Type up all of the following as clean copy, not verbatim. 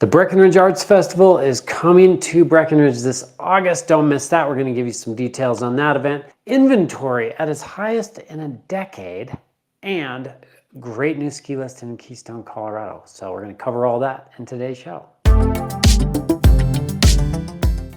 The Breckenridge Arts Festival is coming to Breckenridge this August. Don't miss that. We're going to give you some details on that event. Inventory at its highest in a decade, and great new ski list in Keystone, Colorado. So we're going to cover all that in today's show.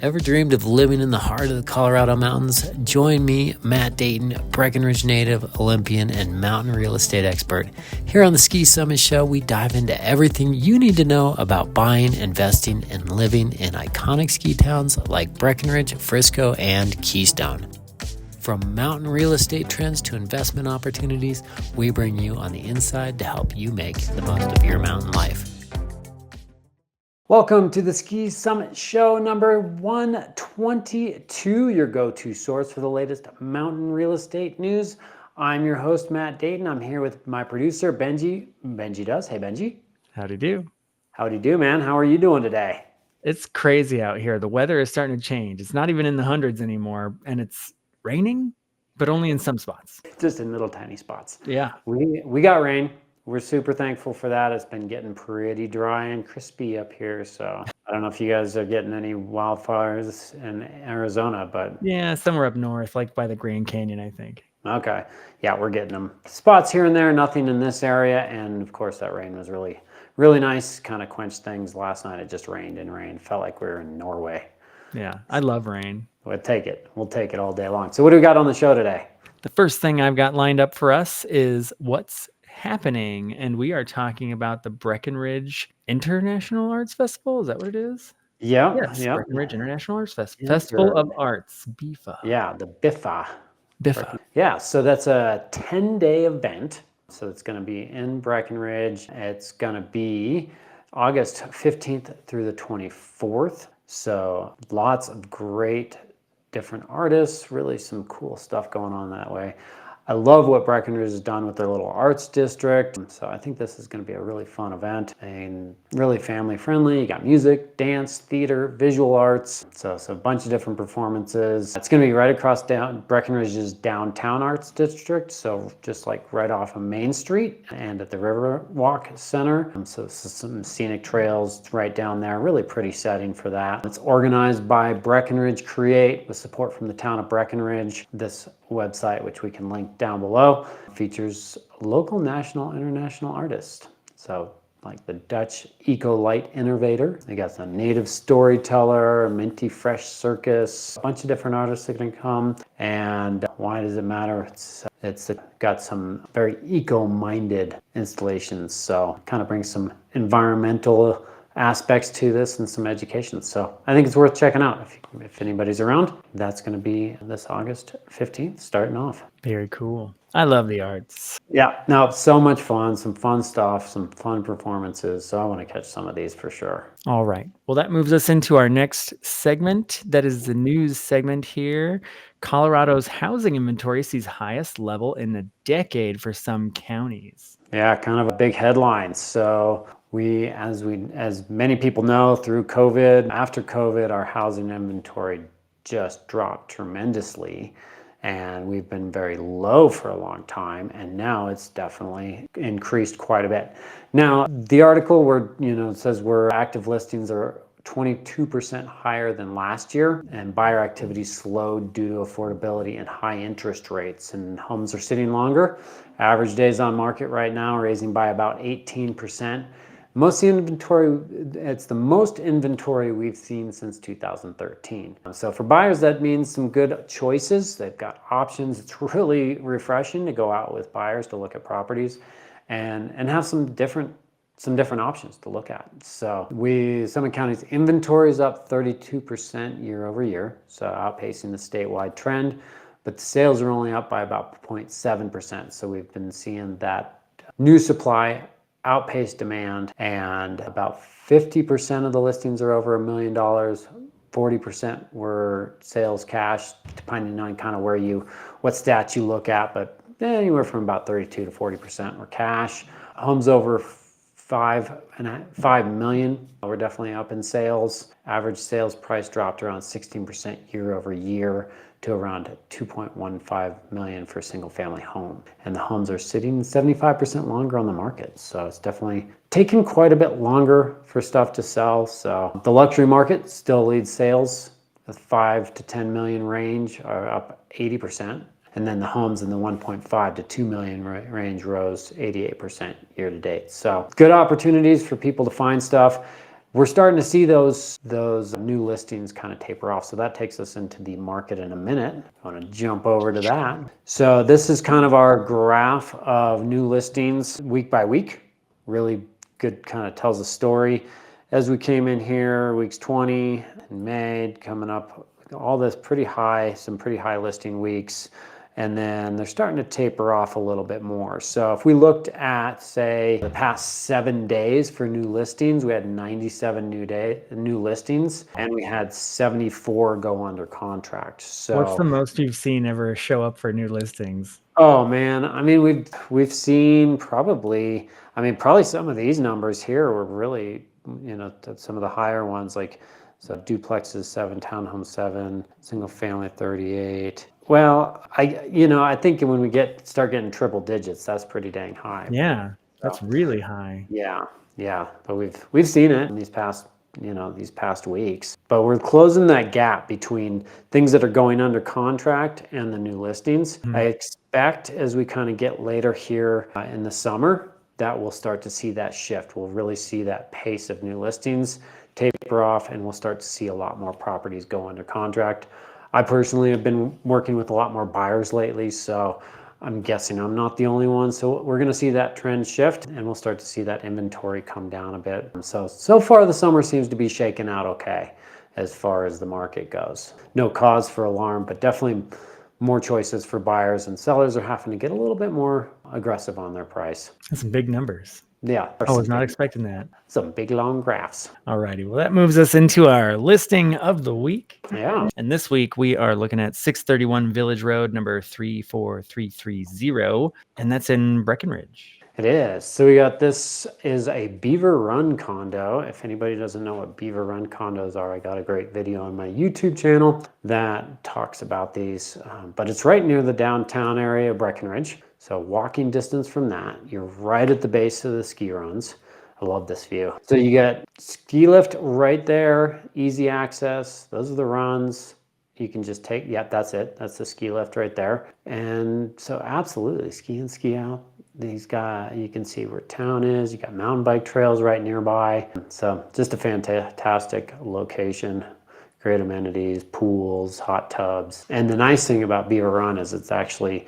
Ever dreamed of living in the heart of the Colorado mountains? Join me, Matt Dayton, Breckenridge native, Olympian, and mountain real estate expert. Here on the Ski Summit Show, we dive into everything you need to know about buying, investing, and living in iconic ski towns like Breckenridge, Frisco, and Keystone. From mountain real estate trends to investment opportunities, we bring you on the inside to help you make the most of your mountain life. Welcome to the Ski Summit Show number 122, your go-to source for the latest mountain real estate news. I'm your host, Matt Dayton. I'm here with my producer, Benji. Benji does. Hey, Benji. Howdy do. Howdy do, man. How are you doing today? It's crazy out here. The weather is starting to change. It's not even in the hundreds anymore, and it's raining, but only in some spots. Just in little tiny spots. Yeah. We got rain. We're super thankful for that. It's been getting pretty dry and crispy up here. So I don't know if you guys are getting any wildfires in Arizona, but yeah, somewhere up north, like by the Grand Canyon, I think. Okay. Yeah, we're getting them. Spots here and there, nothing in this area. And of course, that rain was really, really nice. Kind of quenched things. Last night, it just rained and rained. Felt like we were in Norway. Yeah, I love rain. We'll take it. We'll take it all day long. So what do we got on the show today? The first thing I've got lined up for us is what's happening, and we are talking about the Breckenridge International Arts Festival. Is that what it is? Yeah. Yes, yeah. Breckenridge International Arts Festival. Festival of Arts, BIFA. Yeah, the BIFA. BIFA. Yeah, so that's a 10-day event. So it's going to be in Breckenridge. It's going to be August 15th through the 24th. So lots of great different artists, really some cool stuff going on that way. I love what Breckenridge has done with their little arts district. So I think this is going to be a really fun event and really family friendly. You got music, dance, theater, visual arts. So a bunch of different performances. It's going to be right across Breckenridge's downtown arts district. So just like right off of Main Street and at the Riverwalk Center. So some scenic trails right down there. Really pretty setting for that. It's organized by Breckenridge Create with support from the town of Breckenridge. This website, which we can link down below, features local, national, international artists. So like the Dutch eco-light innovator, they got some native storyteller, minty fresh circus, a bunch of different artists that can come. And why does it matter? It's got some very eco-minded installations. So kind of brings some environmental aspects to this and some education. So I think it's worth checking out if anybody's around. That's going to be this August 15th starting off. Very cool. I love the arts. Yeah, no, so much fun, some fun stuff, some fun performances. So I want to catch some of these for sure. All right. Well, that moves us into our next segment. That is the news segment here. Colorado's housing inventory sees highest level in a decade for some counties. Yeah, kind of a big headline. So as many people know, through COVID, after COVID, our housing inventory just dropped tremendously. And we've been very low for a long time, and now it's definitely increased quite a bit. Now, the article says active listings are 22% higher than last year, and buyer activity slowed due to affordability and high interest rates, and homes are sitting longer. Average days on market right now are raising by about 18%. Most inventory, it's the most inventory we've seen since 2013. So for buyers, that means some good choices. They've got options. It's really refreshing to go out with buyers to look at properties and have some different options to look at. So Summit County's inventory is up 32% year over year, so outpacing the statewide trend, but the sales are only up by about 0.7%. So we've been seeing that new supply outpaced demand, and about 50% of the listings are over $1 million. 40% were sales cash, depending on kind of what stats you look at, but anywhere from about 32 to 40% were cash. Homes over 5 million were definitely up in sales. Average sales price dropped around 16% year over year to around 2.15 million for a single family home. And the homes are sitting 75% longer on the market. So it's definitely taken quite a bit longer for stuff to sell. So the luxury market still leads sales. The 5 to 10 million range are up 80%. And then the homes in the 1.5 to 2 million range rose 88% year to date. So good opportunities for people to find stuff. We're starting to see those new listings kind of taper off. So that takes us into the market in a minute. I want to jump over to that. So this is kind of our graph of new listings week by week. Really good, kind of tells a story. As we came in here, weeks 20 in May, coming up, all this pretty high, some pretty high listing weeks. And then they're starting to taper off a little bit more. So if we looked at, say, the past 7 days for new listings, we had 97 new listings, and we had 74 go under contract. So What's the most you've seen ever show up for new listings? oh man, I mean we've seen probably some of these numbers here were really, some of the higher ones, like so duplexes 7, townhomes 7, single family 38. Well, I think when we start getting triple digits, that's pretty dang high. Yeah, that's So, really high. yeah. But we've seen it in these past weeks. But we're closing that gap between things that are going under contract and the new listings. I expect as we kind of get later here in the summer, that we'll start to see that shift. We'll really see that pace of new listings taper off, and we'll start to see a lot more properties go under contract. I personally have been working with a lot more buyers lately, so I'm guessing I'm not the only one. So we're going to see that trend shift, and we'll start to see that inventory come down a bit. So far the summer seems to be shaking out okay as far as the market goes. No cause for alarm, but definitely more choices for buyers, and sellers are having to get a little bit more aggressive on their price. That's some big numbers. Yeah. I was not expecting that. Some big long graphs. Alrighty, well that moves us into our listing of the week. Yeah. And this week we are looking at 631 Village Road, number 34330, and that's in Breckenridge. It is. So this is a Beaver Run condo. If anybody doesn't know what Beaver Run condos are, I got a great video on my YouTube channel that talks about these. But it's right near the downtown area of Breckenridge. So walking distance from that, you're right at the base of the ski runs. I love this view. So you get ski lift right there, easy access. Those are the runs. You can just take, that's it. That's the ski lift right there. And so absolutely, ski in, ski out. You can see where town is. You got mountain bike trails right nearby. So just a fantastic location. Great amenities, pools, hot tubs. And the nice thing about Beaver Run is it's actually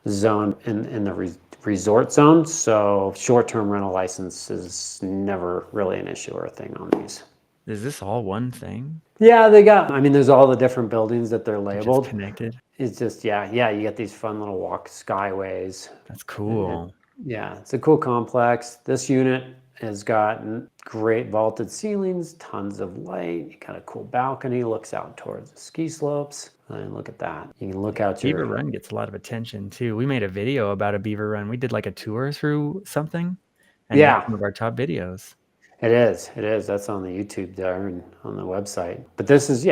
zoned in the resort zone. So short-term rental license is never really an issue or a thing on these. Is this all one thing? Yeah, there's all the different buildings that they're labeled. Just connected? It's just, yeah, you get these fun little skyways. That's cool. Yeah, it's a cool complex. This unit has got great vaulted ceilings, tons of light. You got a cool balcony, looks out towards the ski slopes. And look at that. You can look out Beaver Run gets a lot of attention too. We made a video about a Beaver Run. We did like a tour through something. And that's one of our top videos. It is. That's on the YouTube there and on the website. But this is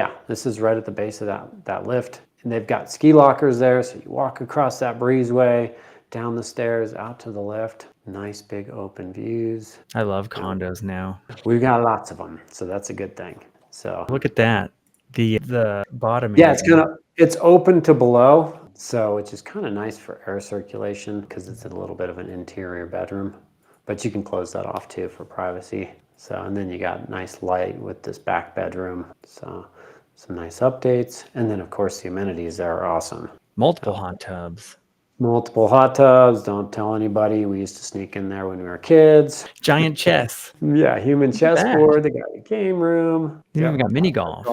right at the base of that lift. And they've got ski lockers there. So you walk across that breezeway, down the stairs, out to the lift. Nice big open views. I love condos now. We've got lots of them. So that's a good thing. So look at that. The bottom. Yeah, it's open to below. So it's just kind of nice for air circulation because it's a little bit of an interior bedroom. But you can close that off too for privacy. So, and then you got nice light with this back bedroom. So some nice updates. And then of course the amenities there are awesome. Multiple hot tubs. Don't tell anybody. We used to sneak in there when we were kids. Giant chess. Yeah, human chessboard. They got a game room. They even got mini golf.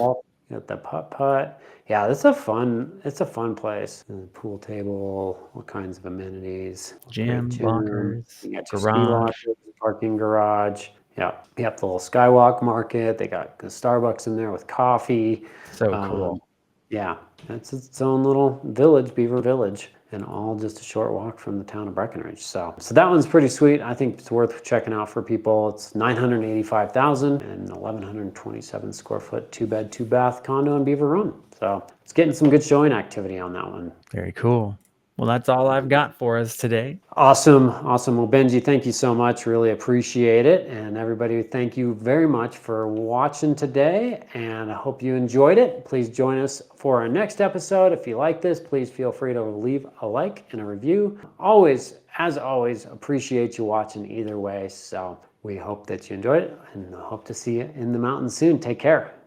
You got the putt. Yeah, it's a fun place. Pool table, all kinds of amenities. Gym, lockers, you got your ski lockers, parking garage. Yeah, you have the little skywalk market. They got the Starbucks in there with coffee. So cool. Yeah, it's its own little village, Beaver Village, and all just a short walk from the town of Breckenridge. So that one's pretty sweet. I think it's worth checking out for people. It's $985,000 and 1,127 square foot, 2-bed, 2-bath condo in Beaver Run. So it's getting some good showing activity on that one. Very cool. Well, that's all I've got for us today. Awesome. Awesome. Well, Benji, thank you so much. Really appreciate it. And everybody, thank you very much for watching today. And I hope you enjoyed it. Please join us for our next episode. If you like this, please feel free to leave a like and a review. Always, as always, appreciate you watching either way. So we hope that you enjoyed it and hope to see you in the mountains soon. Take care.